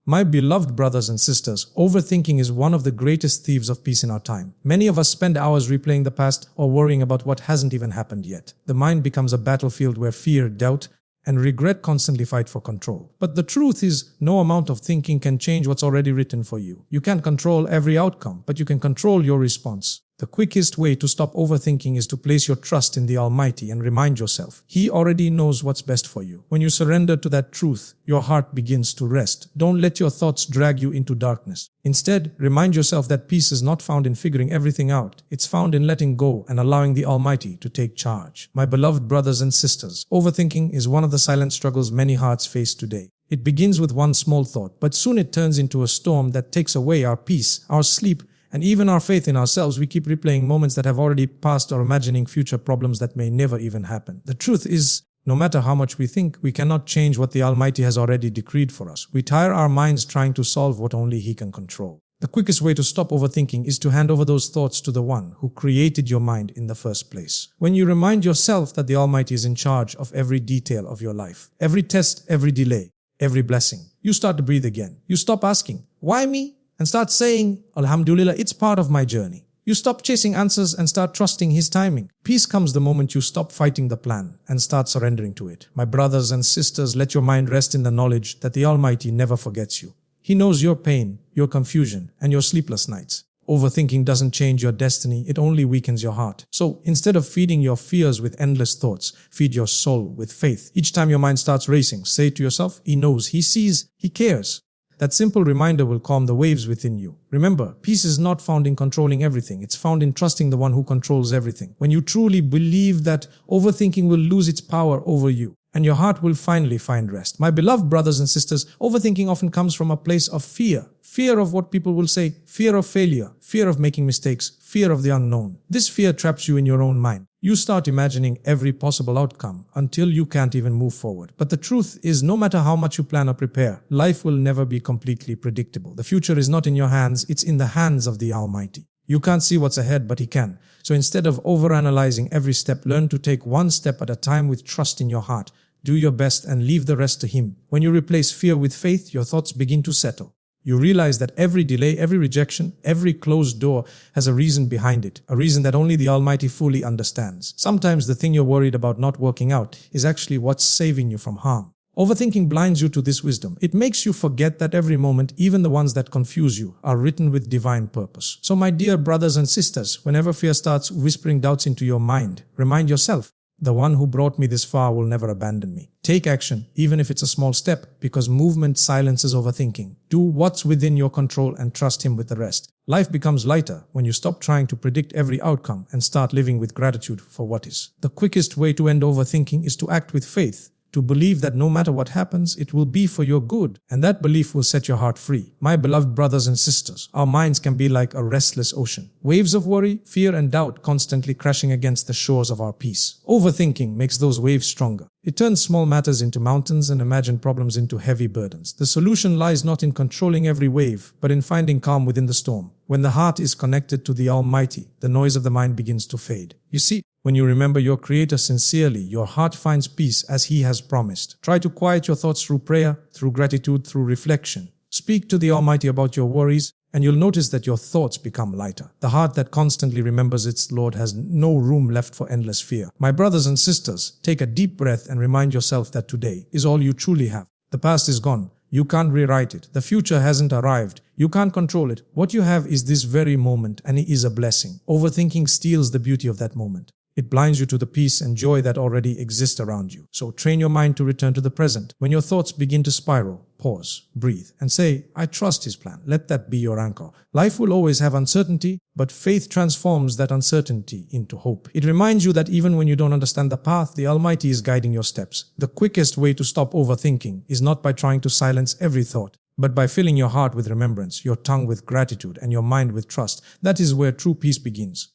My beloved brothers and sisters, overthinking is one of the greatest thieves of peace in our time. Many of us spend hours replaying the past or worrying about what hasn't even happened yet. The mind becomes a battlefield where fear, doubt, and regret constantly fight for control. But the truth is, no amount of thinking can change what's already written for you. You can't control every outcome, but you can control your response. The quickest way to stop overthinking is to place your trust in the Almighty and remind yourself, He already knows what's best for you. When you surrender to that truth, your heart begins to rest. Don't let your thoughts drag you into darkness. Instead, remind yourself that peace is not found in figuring everything out. It's found in letting go and allowing the Almighty to take charge. My beloved brothers and sisters, overthinking is one of the silent struggles many hearts face today. It begins with one small thought, but soon it turns into a storm that takes away our peace, our sleep, and even our faith in ourselves. We keep replaying moments that have already passed or imagining future problems that may never even happen. The truth is, no matter how much we think, we cannot change what the Almighty has already decreed for us. We tire our minds trying to solve what only He can control. The quickest way to stop overthinking is to hand over those thoughts to the One who created your mind in the first place. When you remind yourself that the Almighty is in charge of every detail of your life, every test, every delay, every blessing, you start to breathe again. You stop asking, "Why me?" and start saying, "Alhamdulillah, it's part of my journey." You stop chasing answers and start trusting His timing. Peace comes the moment you stop fighting the plan and start surrendering to it. My brothers and sisters, let your mind rest in the knowledge that the Almighty never forgets you. He knows your pain, your confusion, and your sleepless nights. Overthinking doesn't change your destiny, it only weakens your heart. So instead of feeding your fears with endless thoughts, feed your soul with faith. Each time your mind starts racing, say to yourself, He knows, He sees, He cares. That simple reminder will calm the waves within you. Remember, peace is not found in controlling everything. It's found in trusting the One who controls everything. When you truly believe that, overthinking will lose its power over you, and your heart will finally find rest. My beloved brothers and sisters, overthinking often comes from a place of fear. Fear of what people will say, fear of failure, fear of making mistakes, fear of the unknown. This fear traps you in your own mind. You start imagining every possible outcome until you can't even move forward. But the truth is, no matter how much you plan or prepare, life will never be completely predictable. The future is not in your hands, it's in the hands of the Almighty. You can't see what's ahead, but He can. So instead of overanalyzing every step, learn to take one step at a time with trust in your heart. Do your best and leave the rest to Him. When you replace fear with faith, your thoughts begin to settle. You realize that every delay, every rejection, every closed door has a reason behind it, a reason that only the Almighty fully understands. Sometimes the thing you're worried about not working out is actually what's saving you from harm. Overthinking blinds you to this wisdom. It makes you forget that every moment, even the ones that confuse you, are written with divine purpose. So my dear brothers and sisters, whenever fear starts whispering doubts into your mind, remind yourself, the One who brought me this far will never abandon me. Take action, even if it's a small step, because movement silences overthinking. Do what's within your control and trust Him with the rest. Life becomes lighter when you stop trying to predict every outcome and start living with gratitude for what is. The quickest way to end overthinking is to act with faith, to believe that no matter what happens, it will be for your good, and that belief will set your heart free. My beloved brothers and sisters, our minds can be like a restless ocean. Waves of worry, fear, and doubt constantly crashing against the shores of our peace. Overthinking makes those waves stronger. It turns small matters into mountains and imagined problems into heavy burdens. The solution lies not in controlling every wave, but in finding calm within the storm. When the heart is connected to the Almighty, the noise of the mind begins to fade. You see, when you remember your Creator sincerely, your heart finds peace as He has promised. Try to quiet your thoughts through prayer, through gratitude, through reflection. Speak to the Almighty about your worries, and you'll notice that your thoughts become lighter. The heart that constantly remembers its Lord has no room left for endless fear. My brothers and sisters, take a deep breath and remind yourself that today is all you truly have. The past is gone. You can't rewrite it. The future hasn't arrived. You can't control it. What you have is this very moment, and it is a blessing. Overthinking steals the beauty of that moment. It blinds you to the peace and joy that already exist around you. So train your mind to return to the present. When your thoughts begin to spiral, pause, breathe, and say, I trust His plan. Let that be your anchor. Life will always have uncertainty, but faith transforms that uncertainty into hope. It reminds you that even when you don't understand the path, the Almighty is guiding your steps. The quickest way to stop overthinking is not by trying to silence every thought, but by filling your heart with remembrance, your tongue with gratitude, and your mind with trust. That is where true peace begins.